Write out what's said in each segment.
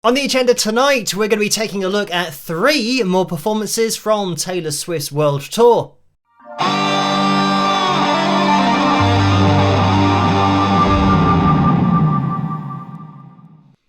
On the agenda tonight, we're going to be taking a look at 3 more performances from Taylor Swift's World Tour.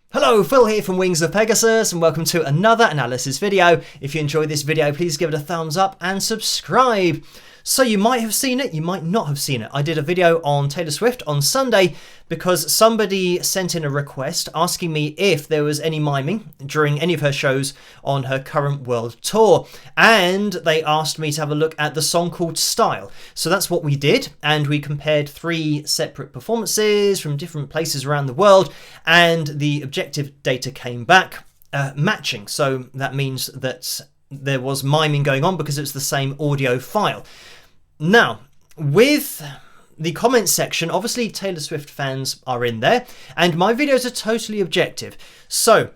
Hello, Phil here from Wings of Pegasus and welcome to another analysis video. If you enjoyed this video, please give it a thumbs up and subscribe. So you might have seen it, you might not have seen it. I did a video on Taylor Swift on Sunday because somebody sent in a request asking me if there was any miming during any of her shows on her current world tour. And they asked me to have a look at the song called Style. So that's what we did. And we compared 3 separate performances from different places around the world. And the objective data came back matching. So that means that there was miming going on because it's the same audio file. Now, with the comments section, obviously Taylor Swift fans are in there, and my videos are totally objective. So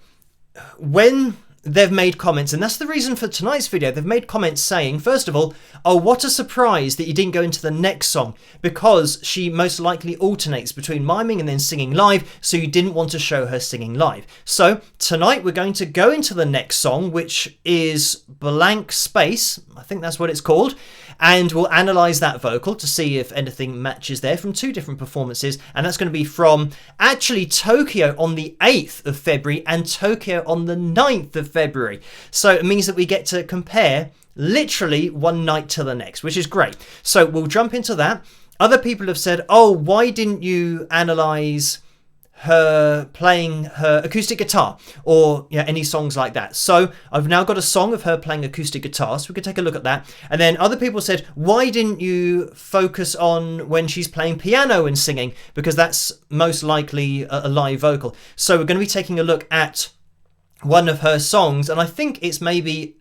when they've made comments, and that's the reason for tonight's video, they've made comments saying, first of all, oh, what a surprise that you didn't go into the next song, because she most likely alternates between miming and then singing live, so you didn't want to show her singing live. So tonight we're going to go into the next song, which is Blank Space, I think that's what it's called, and we'll analyze that vocal to see if anything matches there from 2 different performances, and that's going to be from actually Tokyo on the 8th of February and Tokyo on the 9th of February. So it means that we get to compare literally one night to the next, which is great. So we'll jump into that. Other people have said, oh, why didn't you analyze her playing her acoustic guitar or any songs like that? So I've now got a song of her playing acoustic guitar, so we could take a look at that. And then other people said, why didn't you focus on when she's playing piano and singing, because that's most likely a live vocal. So we're going to be taking a look at one of her songs, and I think it's maybe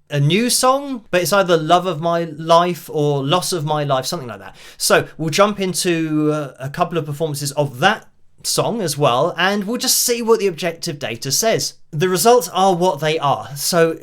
a new song, but it's either Love of My Life or Loss of My Life, something like that. So we'll jump into a couple of performances of that song as well, and we'll just see what the objective data says. The results are what they are, so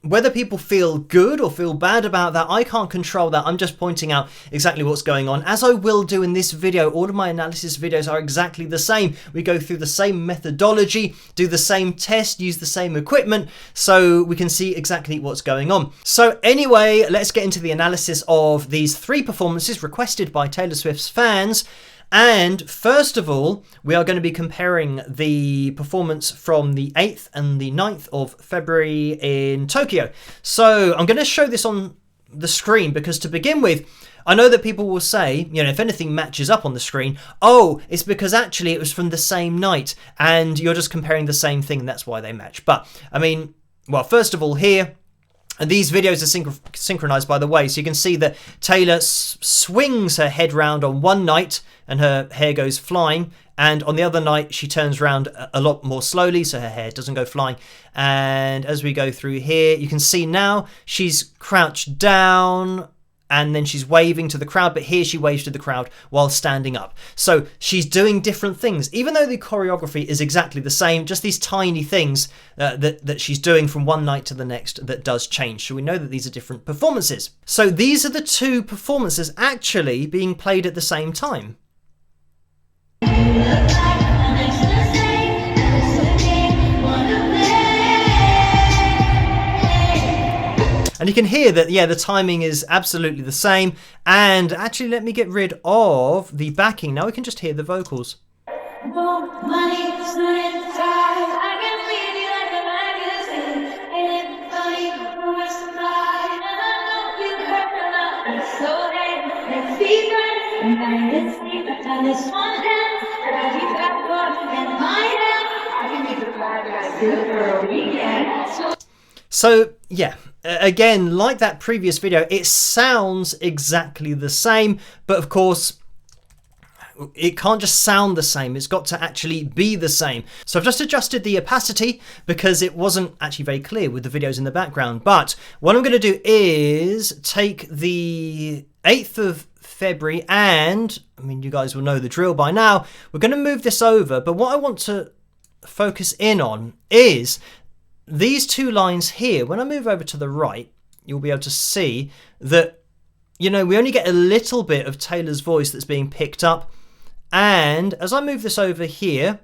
whether people feel good or feel bad about that, I can't control that. I'm just pointing out exactly what's going on, as I will do in this video. All of my analysis videos are exactly the same. We go through the same methodology, do the same test, use the same equipment, so we can see exactly what's going on. So anyway, let's get into the analysis of these 3 performances requested by Taylor Swift's fans. And first of all, we are going to be comparing the performance from the 8th and the 9th of February in Tokyo. So I'm going to show this on the screen because, to begin with, I know that people will say, if anything matches up on the screen, oh, it's because actually it was from the same night and you're just comparing the same thing and that's why they match. But I mean, well, first of all here, and these videos are synchronized, by the way, so you can see that Taylor swings her head round on one night and her hair goes flying, and on the other night she turns around a lot more slowly so her hair doesn't go flying. And as we go through here, you can see now she's crouched down and then she's waving to the crowd, but here she waves to the crowd while standing up. So she's doing different things, even though the choreography is exactly the same, just these tiny things that she's doing from one night to the next that does change. So we know that these are different performances. So these are the 2 performances actually being played at the same time. And you can hear that, the timing is absolutely the same. And actually, let me get rid of the backing. Now we can just hear the vocals. So, again, like that previous video, it sounds exactly the same, but of course, it can't just sound the same, it's got to actually be the same. So I've just adjusted the opacity because it wasn't actually very clear with the videos in the background. But what I'm going to do is take the 8th of February, and I mean, you guys will know the drill by now. We're going to move this over, but what I want to focus in on is these 2 lines here. When I move over to the right, you'll be able to see that, we only get a little bit of Taylor's voice that's being picked up. And as I move this over here,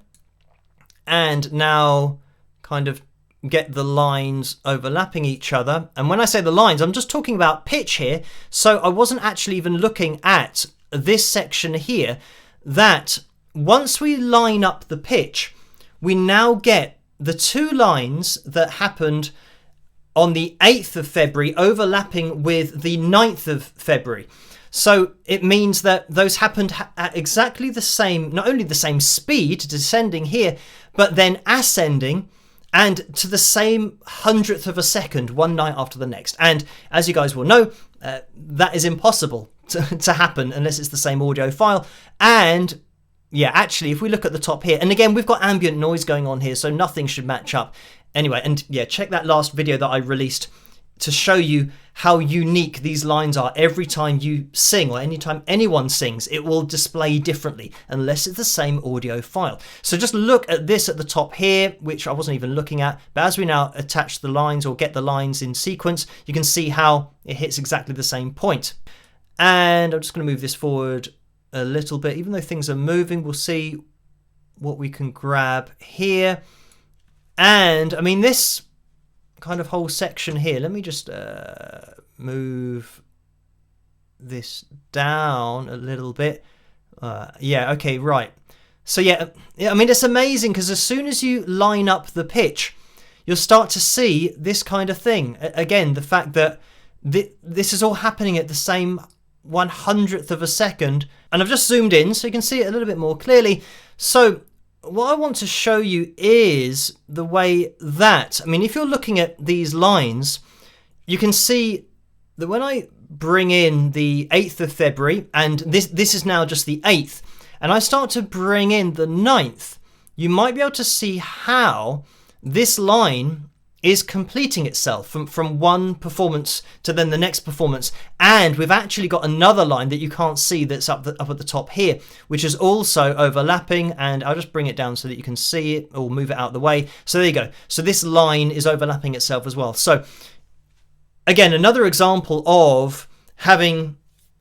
and now kind of get the lines overlapping each other. And when I say the lines, I'm just talking about pitch here. So I wasn't actually even looking at this section here, that once we line up the pitch, we now get the two lines that happened on the 8th of February overlapping with the 9th of February. So it means that those happened at exactly the same, not only the same speed, descending here, but then ascending, and to the same 100th of a second, one night after the next. And as you guys will know, that is impossible to happen unless it's the same audio file. And yeah, actually, if we look at the top here, and again, we've got ambient noise going on here, so nothing should match up. Anyway, and yeah, check that last video that I released to show you how unique these lines are. Every time you sing, or anytime anyone sings, it will display differently unless it's the same audio file. So just look at this at the top here, which I wasn't even looking at, but as we now attach the lines or get the lines in sequence, you can see how it hits exactly the same point. And I'm just going to move this forward a little bit. Even though things are moving, we'll see what we can grab here. And I mean, this kind of whole section here, let me just move this down a little bit. Yeah, okay, right. So yeah, I mean, it's amazing because as soon as you line up the pitch, you'll start to see this kind of thing. Again, the fact that this is all happening at the same 100th of a second. And I've just zoomed in so you can see it a little bit more clearly. So what I want to show you is the way that, I mean, if you're looking at these lines, you can see that when I bring in the 8th of February, and this is now just the 8th, and I start to bring in the 9th, you might be able to see how this line is completing itself from one performance to then the next performance. And we've actually got another line that you can't see that's up at the top here, which is also overlapping. And I'll just bring it down so that you can see it, or move it out of the way. So there you go. So this line is overlapping itself as well. So again, another example of having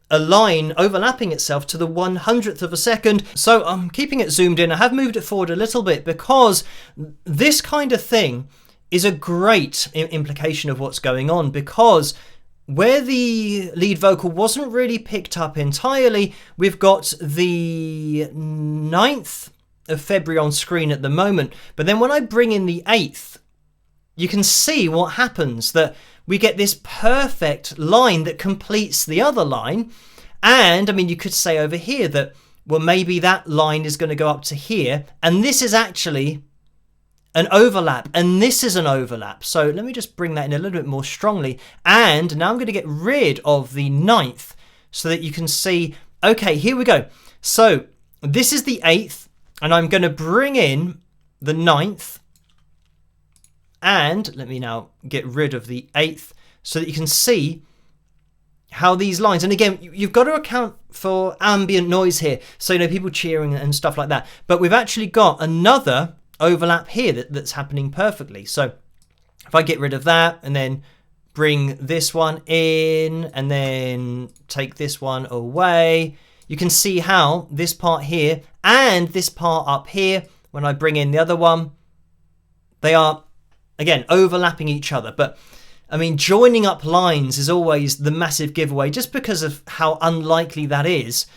a line overlapping itself to the 100th of a second. So I'm keeping it zoomed in. I have moved it forward a little bit because this kind of thing is a great implication of what's going on, because where the lead vocal wasn't really picked up entirely, we've got the 9th of February on screen at the moment. But then when I bring in the 8th, you can see what happens, that we get this perfect line that completes the other line. And I mean, you could say over here that, well, maybe that line is going to go up to here, and this is actually an overlap, and this is an overlap. So let me just bring that in a little bit more strongly. And now I'm going to get rid of the 9th so that you can see, okay, here we go. So this is the 8th, and I'm going to bring in the 9th. And let me now get rid of the 8th so that you can see how these lines, and again, you've got to account for ambient noise here. So, you know, people cheering and stuff like that. But we've actually got another overlap here that's happening perfectly. So if I get rid of that and then bring this one in and then take this one away, you can see how this part here and this part up here, when I bring in the other one, they are again overlapping each other. But I mean, joining up lines is always the massive giveaway, just because of how unlikely that is,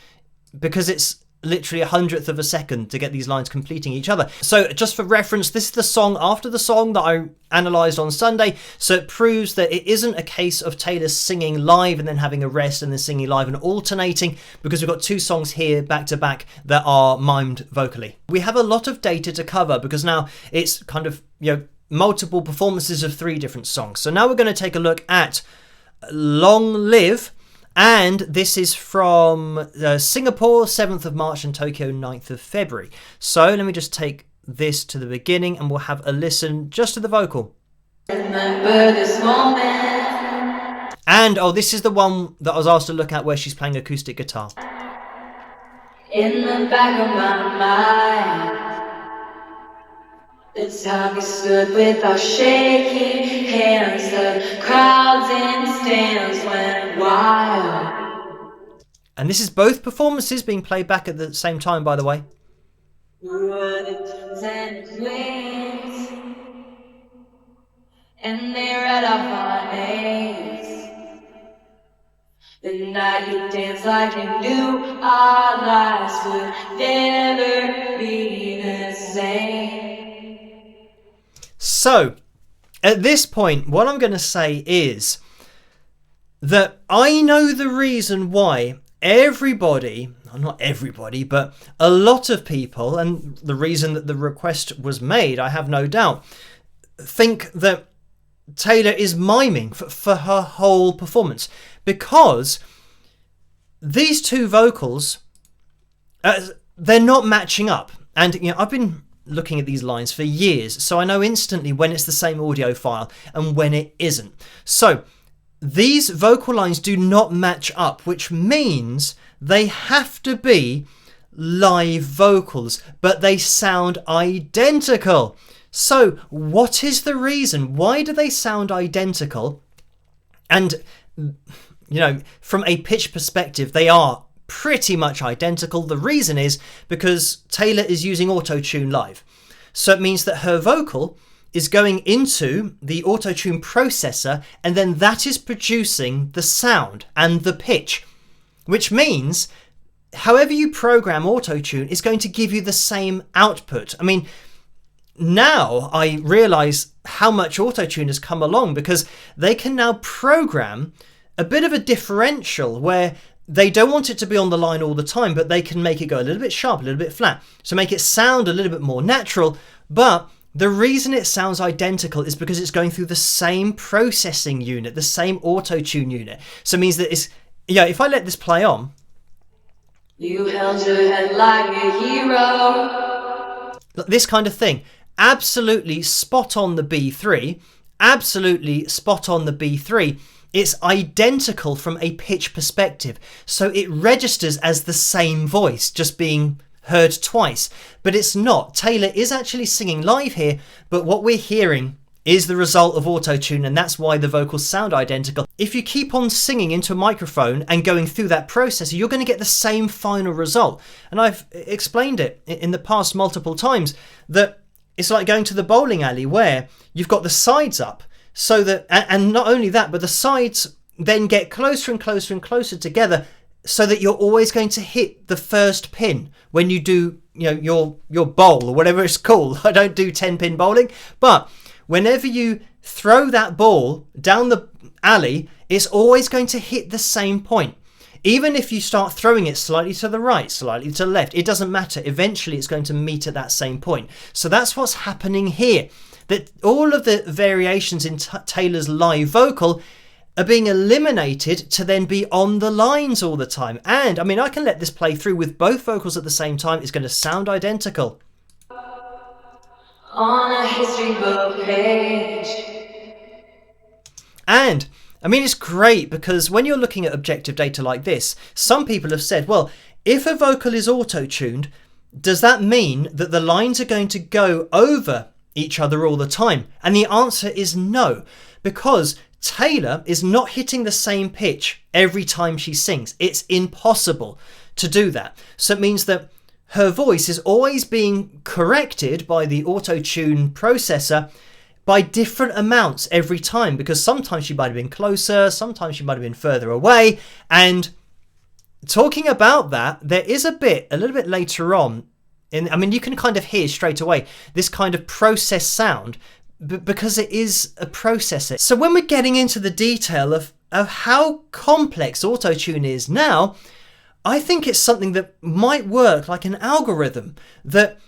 because it's literally 100th of a second to get these lines completing each other. So just for reference, this is the song after the song that I analysed on Sunday. So it proves that it isn't a case of Taylor singing live and then having a rest and then singing live and alternating, because we've got two songs here back to back that are mimed vocally. We have a lot of data to cover because now it's kind of, you know, multiple performances of 3 different songs. So now we're going to take a look at Long Live. And this is from Singapore, 7th of March, and Tokyo, 9th of February. So let me just take this to the beginning and we'll have a listen just to the vocal. Remember this moment. And, oh, this is the one that I was asked to look at where she's playing acoustic guitar. In the back of my mind, the time we stood with our shaking hands, the crowds in stands went wild. And this is both performances being played back at the same time, by the way. and they read off our names. The night you dance like you knew our lives would never be the same. So, at this point, what I'm going to say is that I know the reason why everybody, not everybody, but a lot of people, and the reason that the request was made, I have no doubt, think that Taylor is miming for her whole performance, because these two vocals, they're not matching up. And you know, I've been looking at these lines for years, so I know instantly when it's the same audio file and when it isn't. So these vocal lines do not match up, which means they have to be live vocals, but they sound identical. So what is the reason? Why do they sound identical? And, you know, from a pitch perspective, they are pretty much identical. The reason is because Taylor is using auto-tune live. So it means that her vocal is going into the auto-tune processor, and then that is producing the sound and the pitch, which means however you program auto-tune is going to give you the same output. I mean, now I realize how much auto-tune has come along, because they can now program a bit of a differential where they don't want it to be on the line all the time, but they can make it go a little bit sharp, a little bit flat, so make it sound a little bit more natural. But the reason it sounds identical is because it's going through the same processing unit, the same auto-tune unit. So it means that it's, yeah, if I let this play on. You held your head like a hero. This kind of thing. Absolutely spot on the B3. Absolutely spot on the B3. It's identical from a pitch perspective. So it registers as the same voice, just being heard twice. But it's not. Taylor is actually singing live here, but what we're hearing is the result of auto-tune, and that's why the vocals sound identical. If you keep on singing into a microphone and going through that process, you're going to get the same final result. And I've explained it in the past multiple times, that it's like going to the bowling alley where you've got the sides up, so that, and not only that, but the sides then get closer and closer and closer together, so that you're always going to hit the first pin when you do, you know, your bowl or whatever it's called. I don't do 10-pin bowling, but whenever you throw that ball down the alley, it's always going to hit the same point. Even if you start throwing it slightly to the right, slightly to the left, it doesn't matter. Eventually, it's going to meet at that same point. So that's what's happening here. That all of the variations in Taylor's live vocal are being eliminated to then be on the lines all the time. And I mean, I can let this play through with both vocals at the same time. It's going to sound identical. On a history book page. And I mean, it's great because when you're looking at objective data like this, some people have said, well, if a vocal is auto-tuned, does that mean that the lines are going to go over each other all the time? And the answer is no, because Taylor is not hitting the same pitch every time she sings. It's impossible to do that. So it means that her voice is always being corrected by the auto-tune processor by different amounts every time, because sometimes she might have been closer, sometimes she might have been further away. And talking about that, there is a little bit later on, I mean, you can kind of hear straight away this kind of processed sound, because it is a processor. So when we're getting into the detail of how complex auto-tune is now, I think it's something that might work like an algorithm, that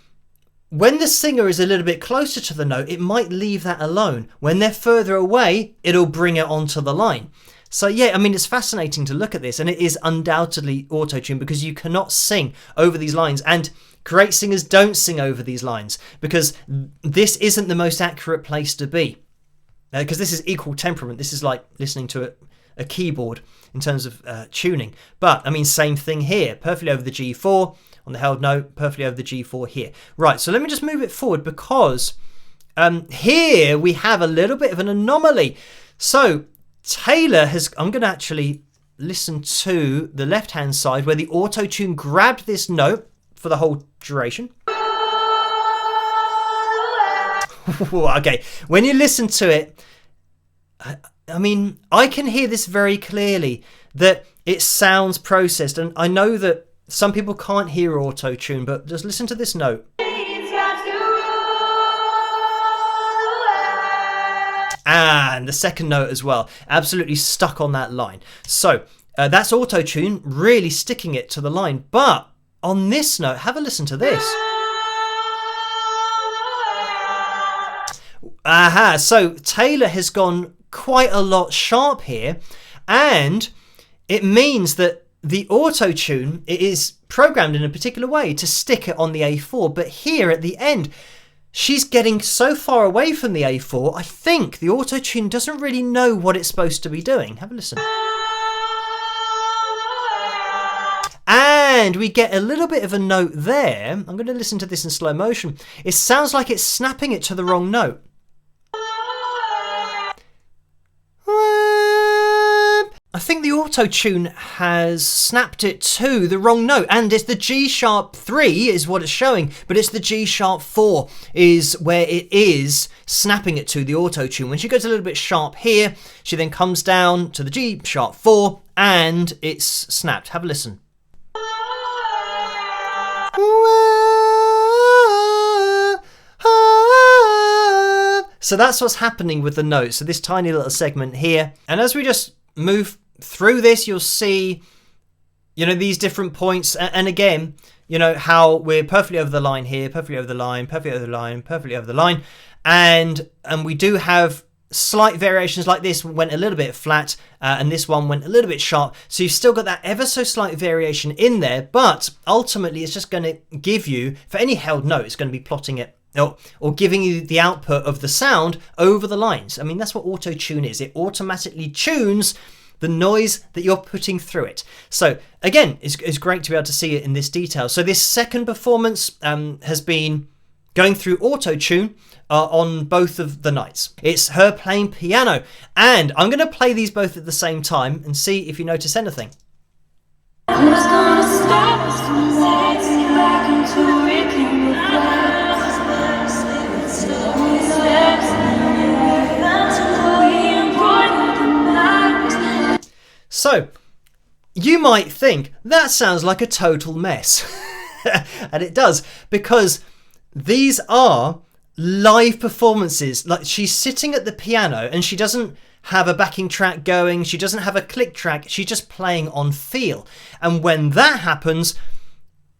when the singer is a little bit closer to the note, it might leave that alone. When they're further away, it'll bring it onto the line. So yeah, I mean, it's fascinating to look at this, and it is undoubtedly auto-tune, because you cannot sing over these lines, and great singers don't sing over these lines, because this isn't the most accurate place to be. Because this is equal temperament. This is like listening to a keyboard in terms of tuning. But, I mean, same thing here. Perfectly over the G4 on the held note, perfectly over the G4 here. Right, so let me just move it forward, because here we have a little bit of an anomaly. So Taylor has, I'm going to actually listen to the left-hand side where the auto-tune grabbed this note for the whole duration. Okay, when you listen to it, I mean, I can hear this very clearly, that it sounds processed. And I know that some people can't hear auto-tune, but just listen to this note. And the second note as well, absolutely stuck on that line. So that's auto-tune, really sticking it to the line. But on this note, have a listen to this. Aha, so Taylor has gone quite a lot sharp here, and it means that the auto-tune, it is programmed in a particular way to stick it on the A4, but here at the end, she's getting so far away from the A4, I think the auto-tune doesn't really know what it's supposed to be doing. Have a listen. And we get a little bit of a note there. I'm going to listen to this in slow motion. It sounds like it's snapping it to the wrong note. I think the auto-tune has snapped it to the wrong note, and it's the G-sharp 3 is what it's showing, but it's the G-sharp 4 is where it is snapping it to, the auto-tune. When she goes a little bit sharp here, she then comes down to the G-sharp 4 and it's snapped. Have a listen. So that's what's happening with the notes. So this tiny little segment here, and as we just move through this, you'll see, you know, these different points, and again, you know, how we're perfectly over the line here, perfectly over the line, perfectly over the line, perfectly over the line, and we do have slight variations, like this went a little bit flat, and this one went a little bit sharp, so you've still got that ever so slight variation in there, but ultimately it's just going to give you, for any held note, it's going to be plotting it or giving you the output of the sound over the lines. I mean, that's what auto-tune is. It automatically tunes the noise that you're putting through it. So again, it's great to be able to see it in this detail. So this second performance has been going through auto-tune on both of the nights. It's her playing piano, and I'm going to play these both at the same time and see if you notice anything. I'm just gonna stop us from walking back into waking up. So, you might think, that sounds like a total mess. And it does, because these are live performances. Like, she's sitting at the piano and she doesn't have a backing track going, she doesn't have a click track, she's just playing on feel. And when that happens,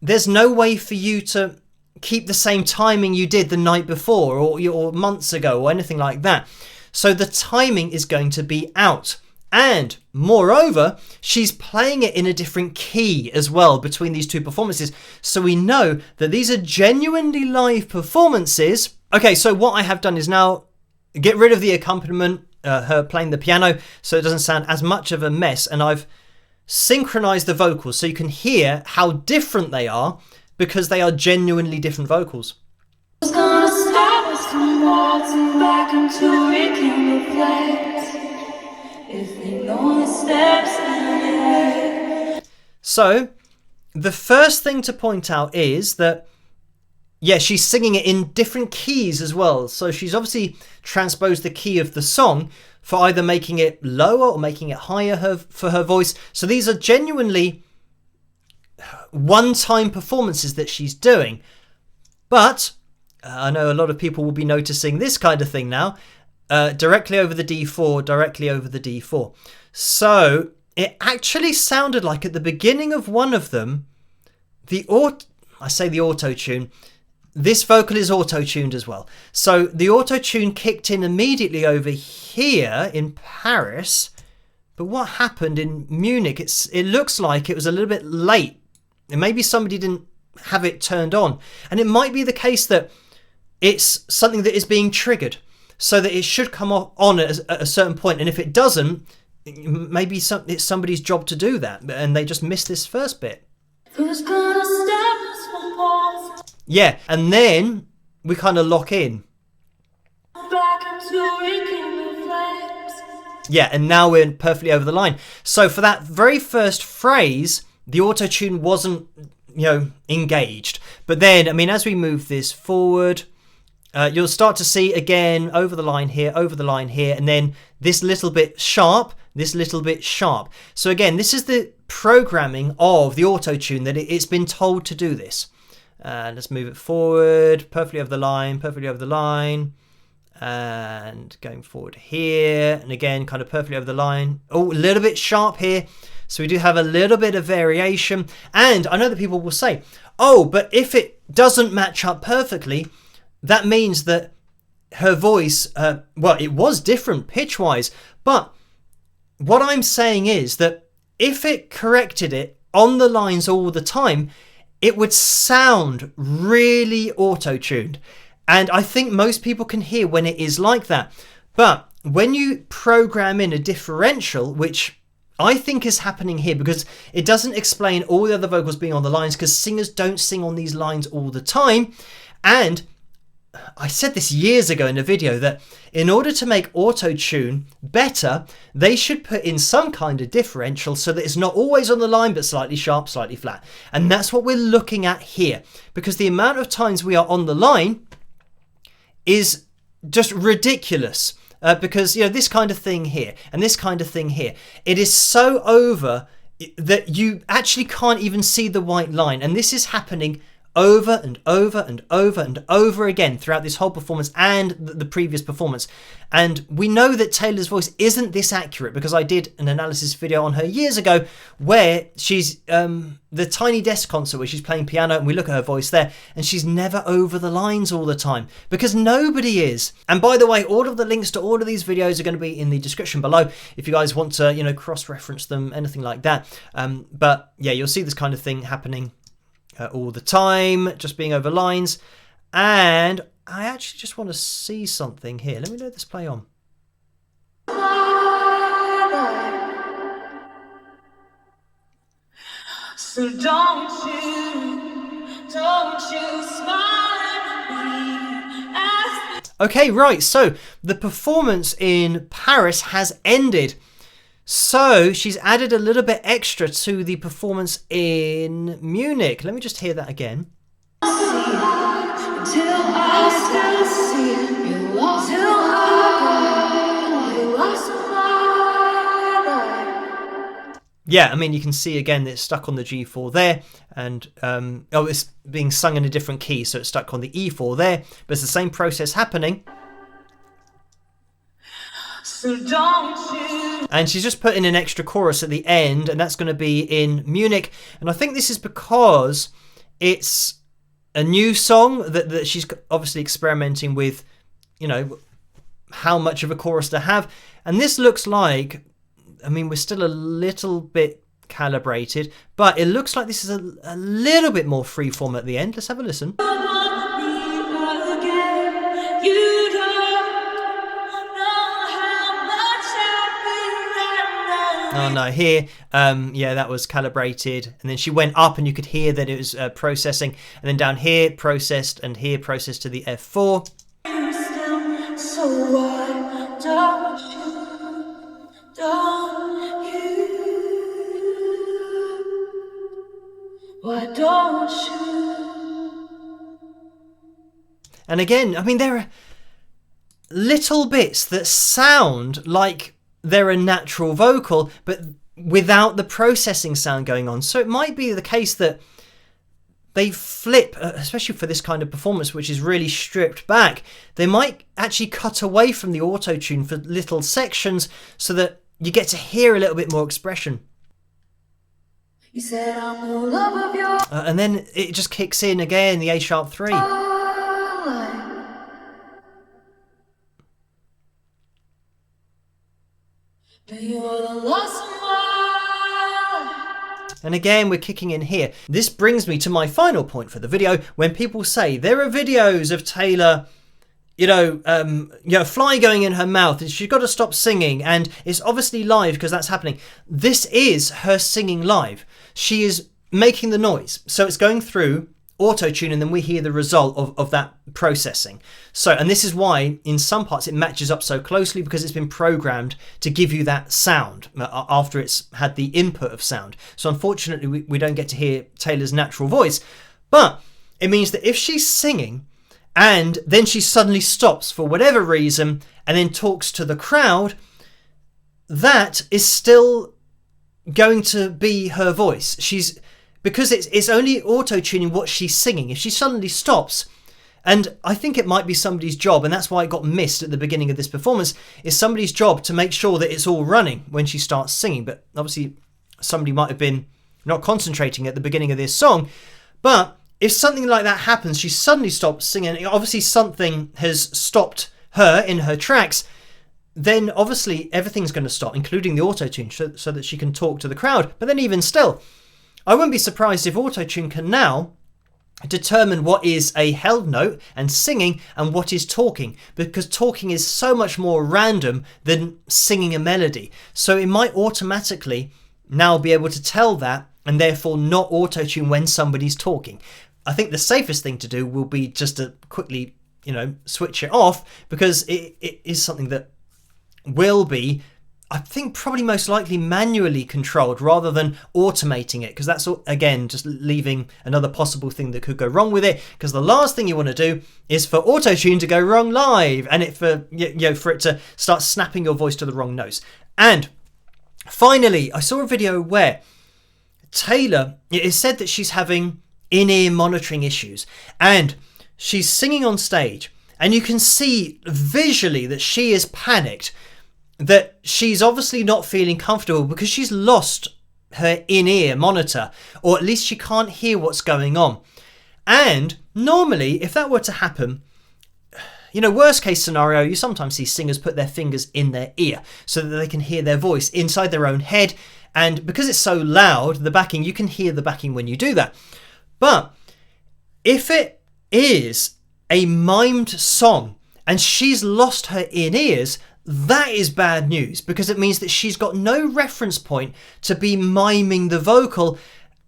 there's no way for you to keep the same timing you did the night before or months ago or anything like that. So the timing is going to be out. And moreover, she's playing it in a different key as well between these two performances. So we know that these are genuinely live performances. Okay, so what I have done is now get rid of the accompaniment, her playing the piano, so it doesn't sound as much of a mess. And I've synchronized the vocals so you can hear how different they are, because they are genuinely different vocals. It's gonna stop us from walking back into waking the place. If they know the steps in. So, the first thing to point out is that, yeah, she's singing it in different keys as well. So she's obviously transposed the key of the song for either making it lower or making it higher for her voice. So these are genuinely one-time performances that she's doing. But I know a lot of people will be noticing this kind of thing now. Directly over the D4, directly over the D4. So it actually sounded like at the beginning of one of them, the auto-tune, this vocal is auto-tuned as well. So the auto-tune kicked in immediately over here in Paris. But what happened in Munich, it looks like it was a little bit late. And maybe somebody didn't have it turned on. And it might be the case that it's something that is being triggered, so that it should come on at a certain point. And if it doesn't, maybe it's somebody's job to do that, and they just missed this first bit. Who's gonna stop us from walls? Yeah, and then we kind of lock in. Back into yeah, and now we're perfectly over the line. So for that very first phrase, the auto-tune wasn't, engaged. But then, I mean, as we move this forward, you'll start to see again over the line here, and then this little bit sharp, this little bit sharp. So again, this is the programming of the auto-tune that it's been told to do this. Let's move it forward, perfectly over the line, and going forward here, and again, kind of perfectly over the line. Oh, a little bit sharp here. So we do have a little bit of variation. And I know that people will say, oh, but if it doesn't match up perfectly, that means that her voice, well, it was different pitch-wise. But what I'm saying is that if it corrected it on the lines all the time, it would sound really auto-tuned. And I think most people can hear when it is like that. But when you program in a differential, which I think is happening here, because it doesn't explain all the other vocals being on the lines, because singers don't sing on these lines all the time. And I said this years ago in a video that in order to make auto-tune better, they should put in some kind of differential so that it's not always on the line, but slightly sharp, slightly flat. And that's what we're looking at here, because the amount of times we are on the line is just ridiculous. Because, you know, this kind of thing here and this kind of thing here, it is so over that you actually can't even see the white line. And this is happening over and over and over and over again throughout this whole performance and the previous performance. And we know that Taylor's voice isn't this accurate, because I did an analysis video on her years ago where she's the Tiny Desk concert where she's playing piano, and we look at her voice there and she's never over the lines all the time, because nobody is. And by the way, all of the links to all of these videos are going to be in the description below if you guys want to, you know, cross-reference them, anything like that. But yeah, you'll see this kind of thing happening all the time, just being over lines. And I actually just want to see something here. Let me let this play on. So don't you smile at me. Okay, right, so the performance in Paris has ended. So she's added a little bit extra to the performance in Munich. Let me just hear that again. Yeah, I mean, you can see again that it's stuck on the G4 there, and oh, it's being sung in a different key, so it's stuck on the E4 there, but it's the same process happening. So don't you. And she's just put in an extra chorus at the end, and that's going to be in Munich. And I think this is because it's a new song that she's obviously experimenting with, you know, how much of a chorus to have. And this looks like, I mean, we're still a little bit calibrated, but it looks like this is a little bit more freeform at the end. Let's have a listen. Oh no, here, yeah, that was calibrated, and then she went up and you could hear that it was processing, and then down here processed, and here processed to the F4. So why don't you? Why don't you? And again, I mean, there are little bits that sound like they're a natural vocal, but without the processing sound going on. So it might be the case that they flip, especially for this kind of performance, which is really stripped back. They might actually cut away from the auto-tune for little sections so that you get to hear a little bit more expression. You said I'm the love of your And then it just kicks in again, the A#3. life. But you're the lost of my life. And again, we're kicking in here. This brings me to my final point for the video, when people say there are videos of Taylor, you know, fly going in her mouth, and she's got to stop singing, and it's obviously live because that's happening. This is her singing live. She is making the noise, so it's going through auto-tune, and then we hear the result of that processing. So, and this is why in some parts it matches up so closely, because it's been programmed to give you that sound after it's had the input of sound. So unfortunately we don't get to hear Taylor's natural voice, but it means that if she's singing and then she suddenly stops for whatever reason and then talks to the crowd, that is still going to be her voice. Because it's only auto-tuning what she's singing. If she suddenly stops, and I think it might be somebody's job, and that's why it got missed at the beginning of this performance, is somebody's job to make sure that it's all running when she starts singing. But obviously somebody might have been not concentrating at the beginning of this song. But if something like that happens, she suddenly stops singing, obviously something has stopped her in her tracks, then obviously everything's going to stop, including the auto-tune, so that she can talk to the crowd. But then even still, I wouldn't be surprised if auto-tune can now determine what is a held note and singing and what is talking, because talking is so much more random than singing a melody. So it might automatically now be able to tell that and therefore not auto-tune when somebody's talking. I think the safest thing to do will be just to quickly, switch it off, because it is something that will be, I think, probably most likely manually controlled rather than automating it, because that's, again, just leaving another possible thing that could go wrong with it, because the last thing you want to do is for auto-tune to go wrong live and for it to start snapping your voice to the wrong notes. And finally, I saw a video where Taylor, it is said that she's having in-ear monitoring issues, and she's singing on stage, and you can see visually that she is panicked, that she's obviously not feeling comfortable because she's lost her in-ear monitor, or at least she can't hear what's going on. And normally, if that were to happen, worst case scenario, you sometimes see singers put their fingers in their ear so that they can hear their voice inside their own head. And because it's so loud, the backing, you can hear the backing when you do that. But if it is a mimed song and she's lost her in-ears, that is bad news, because it means that she's got no reference point to be miming the vocal.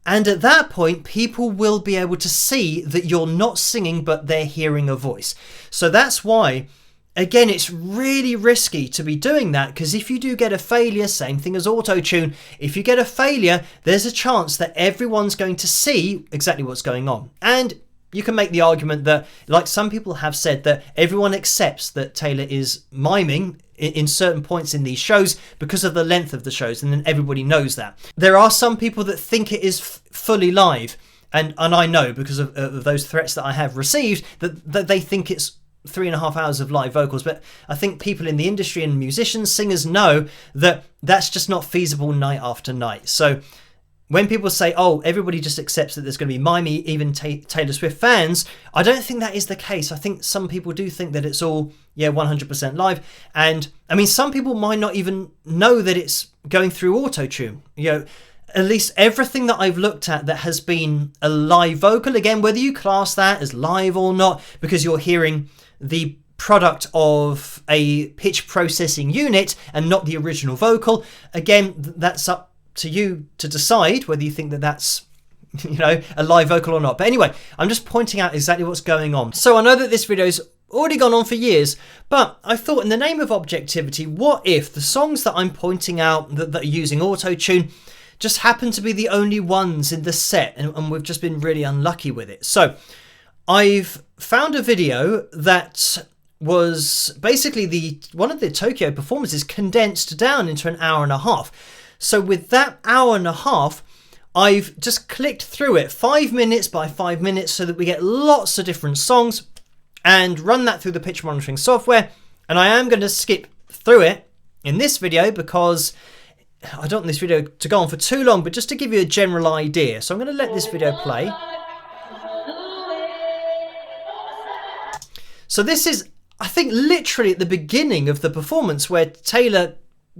And at that point, people will be able to see that you're not singing, but they're hearing a voice. So that's why, again, it's really risky to be doing that, because if you do get a failure, same thing as auto-tune, if you get a failure, there's a chance that everyone's going to see exactly what's going on. And you can make the argument that, like some people have said, that everyone accepts that Taylor is miming in certain points in these shows because of the length of the shows, and then everybody knows that. There are some people that think it is fully live, and I know because of those threats that I have received that they think it's 3.5 hours of live vocals. But I think people in the industry and musicians, singers know that that's just not feasible night after night. So when people say, oh, everybody just accepts that there's going to be mimey, even Taylor Swift fans, I don't think that is the case. I think some people do think that it's all, 100% live. And I mean, some people might not even know that it's going through auto-tune. At least everything that I've looked at that has been a live vocal, again, whether you class that as live or not, because you're hearing the product of a pitch processing unit and not the original vocal, again, that's up to you to decide whether you think that that's a live vocal or not. But anyway, I'm just pointing out exactly what's going on. So I know that this video's already gone on for years, but I thought, in the name of objectivity, what if the songs that I'm pointing out that are using auto-tune just happen to be the only ones in the set, and we've just been really unlucky with it. So I've found a video that was basically one of the Tokyo performances condensed down into an hour and a half. So with that hour and a half, I've just clicked through it 5 minutes by 5 minutes so that we get lots of different songs, and run that through the pitch monitoring software. And I am going to skip through it in this video because I don't want this video to go on for too long, but just to give you a general idea. So I'm going to let this video play. So this is, I think, literally at the beginning of the performance, where Taylor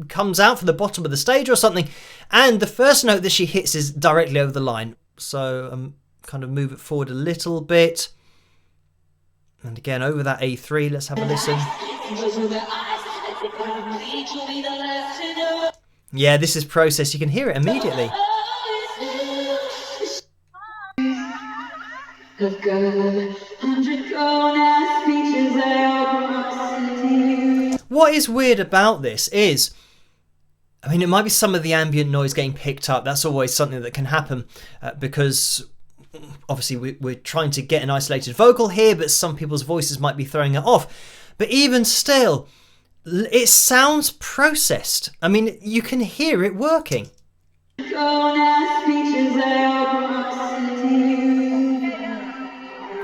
comes out from the bottom of the stage or something, and the first note that she hits is directly over the line. So kind of move it forward a little bit, and again over that A3. Let's have a listen. Yeah, this is processed. You can hear it immediately. What is weird about this is, I mean, it might be some of the ambient noise getting picked up. That's always something that can happen because obviously we're trying to get an isolated vocal here, but some people's voices might be throwing it off. But even still, it sounds processed. I mean, you can hear it working.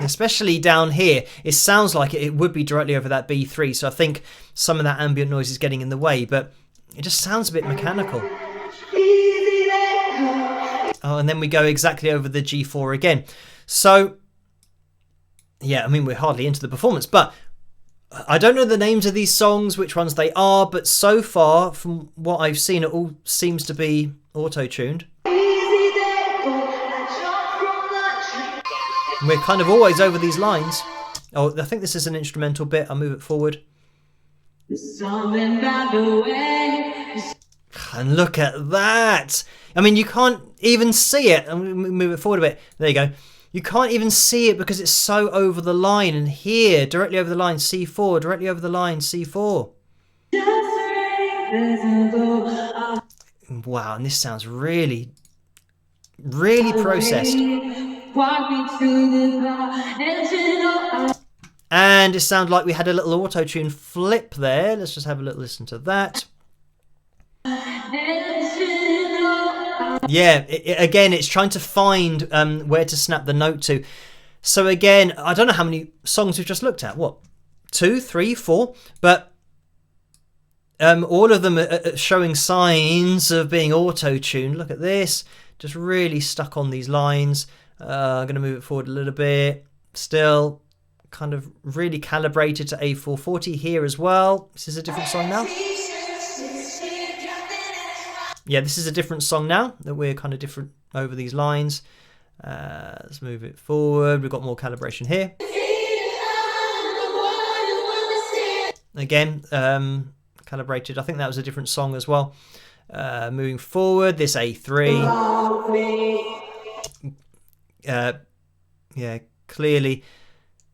Especially down here, it sounds like it would be directly over that B3, so I think some of that ambient noise is getting in the way, but it just sounds a bit mechanical. Oh, and then we go exactly over the G4 again. So, yeah, I mean, we're hardly into the performance, but I don't know the names of these songs, which ones they are, but so far, from what I've seen, it all seems to be auto-tuned. We're kind of always over these lines. Oh, I think this is an instrumental bit. I'll move it forward. And look at that. I mean, you can't even see it. I'm going to move it forward a bit. There you go. You can't even see it because it's so over the line. And here, directly over the line, C4. Directly over the line, C4. Wow, and this sounds really, really processed. And it sounded like we had a little auto-tune flip there. Let's just have a little listen to that. Yeah, again, it's trying to find where to snap the note to. So again, I don't know how many songs we've just looked at. What? 2, 3, 4? But all of them are showing signs of being auto-tuned. Look at this. Just really stuck on these lines. I'm going to move it forward a little bit. Still kind of really calibrated to A440 here as well. This is a different song now. Yeah, this is a different song now that we're kind of different over these lines. Let's move it forward. We've got more calibration here. Again, calibrated. I think that was a different song as well. Moving forward, this A3. Yeah, clearly.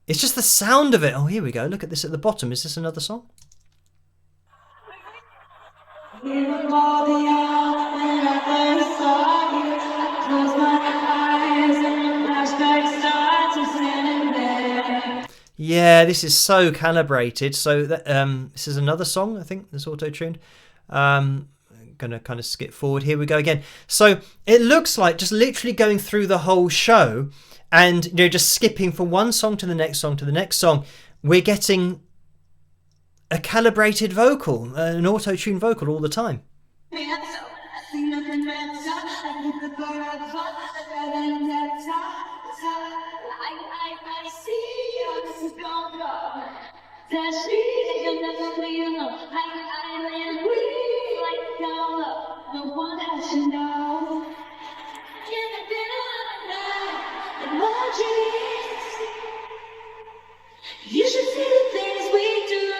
It's just the sound of it. Oh, here we go. Look at this at the bottom. Is this another song? Yeah, this is so calibrated. So that this is another song, I think, that's auto-tuned. Gonna kind of skip forward. Here we go again. So it looks like just literally going through the whole show and just skipping from one song to the next song to the next song. We're getting a calibrated vocal, an auto-tuned vocal all the time. You should see the things we do,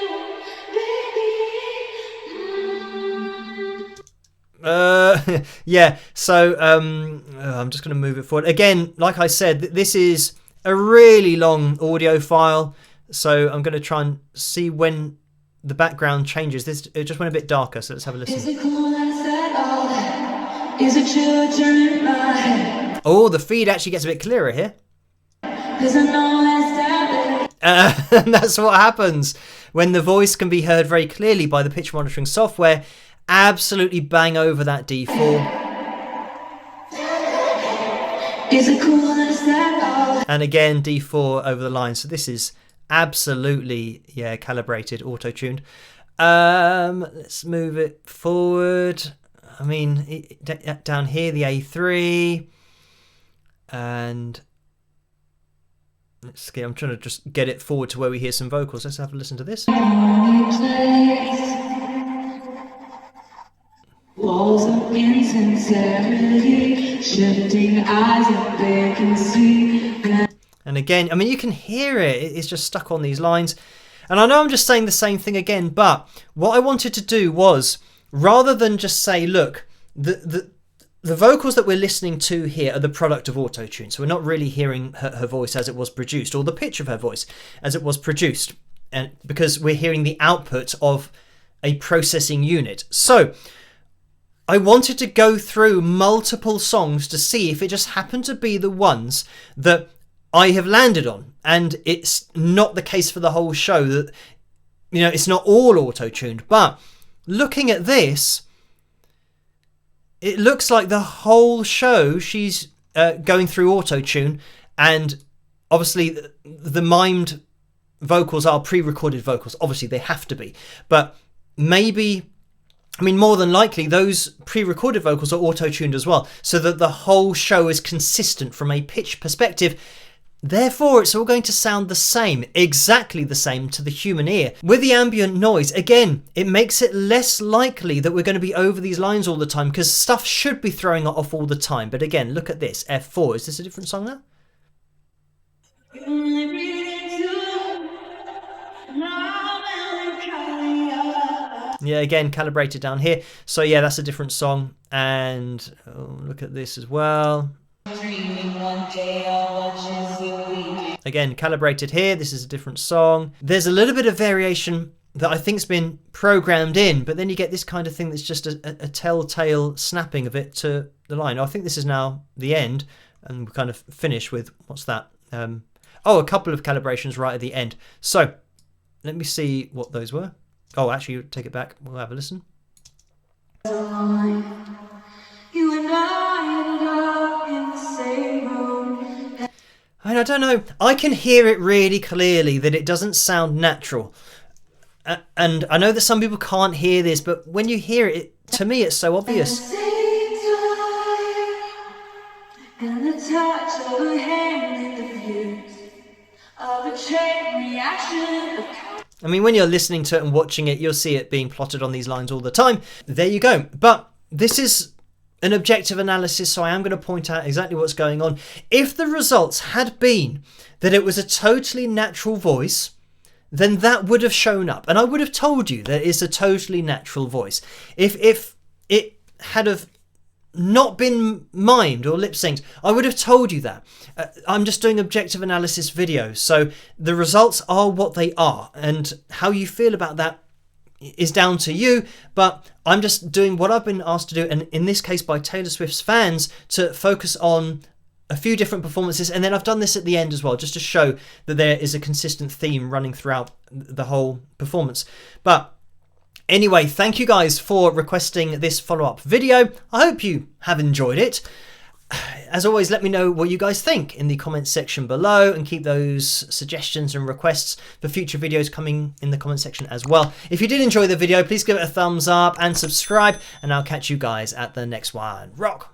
baby. Yeah, so I'm just going to move it forward. Again, like I said, this is a really long audio file, so I'm going to try and see when the background changes. It just went a bit darker, so let's have a listen. Is it cool at all? Is it chill during my head? Oh, the feed actually gets a bit clearer here. 'Cause I know and that's what happens when the voice can be heard very clearly by the pitch monitoring software. Absolutely bang over that D4. Is it cool at all? And again, D4 over the line. So this is absolutely, yeah, calibrated, auto-tuned. Let's move it forward. I mean, down here, the A3. And I'm trying to just get it forward to where we hear some vocals. Let's have a listen to this. Walls of insincerity, shifting eyes of vacancy. And again, I mean, you can hear it. It's just stuck on these lines. And I know I'm just saying the same thing again, but what I wanted to do was, rather than just say, look, the vocals that we're listening to here are the product of auto-tune. So we're not really hearing her voice as it was produced, or the pitch of her voice as it was produced, and because we're hearing the output of a processing unit. So I wanted to go through multiple songs to see if it just happened to be the ones that I have landed on. And it's not the case for the whole show, that, you know, it's not all auto-tuned. But looking at this, it looks like the whole show she's going through auto-tune, and obviously the mimed vocals are pre-recorded vocals. Obviously they have to be, but maybe, I mean, more than likely those pre-recorded vocals are auto-tuned as well, so that the whole show is consistent from a pitch perspective. Therefore, it's all going to sound the same, exactly the same to the human ear. With the ambient noise, again, it makes it less likely that we're going to be over these lines all the time, because stuff should be throwing it off all the time. But again, look at this, F4. Is this a different song now? Yeah, again, calibrated down here. So yeah, that's a different song. And look at this as well. Again, calibrated here. This is a different song. There's a little bit of variation that I think's been programmed in, but then you get this kind of thing that's just a telltale snapping of it to the line. I think this is now the end, and we kind of finish with, what's that? Oh, a couple of calibrations right at the end. So let me see what those were. Oh, actually, take it back. We'll have a listen. You and I ended up in the same room. I don't know. I can hear it really clearly that it doesn't sound natural. And I know that some people can't hear this, but when you hear it, to me, it's so obvious. And the touch of a hand in the views of a chain reaction. I mean, when you're listening to it and watching it, you'll see it being plotted on these lines all the time. There you go. But this is an objective analysis, so I am going to point out exactly what's going on. If the results had been that it was a totally natural voice, then that would have shown up. And I would have told you that it's a totally natural voice. If it had have not been mimed or lip-synced, I would have told you that. I'm just doing objective analysis videos, so the results are what they are, and how you feel about that is down to you, but I'm just doing what I've been asked to do, and in this case by Taylor Swift's fans, to focus on a few different performances. And then I've done this at the end as well, just to show that there is a consistent theme running throughout the whole performance. But anyway, thank you guys for requesting this follow-up video. I hope you have enjoyed it. As always, let me know what you guys think in the comments section below, and keep those suggestions and requests for future videos coming in the comment section as well. If you did enjoy the video, please give it a thumbs up and subscribe, and I'll catch you guys at the next one. Rock!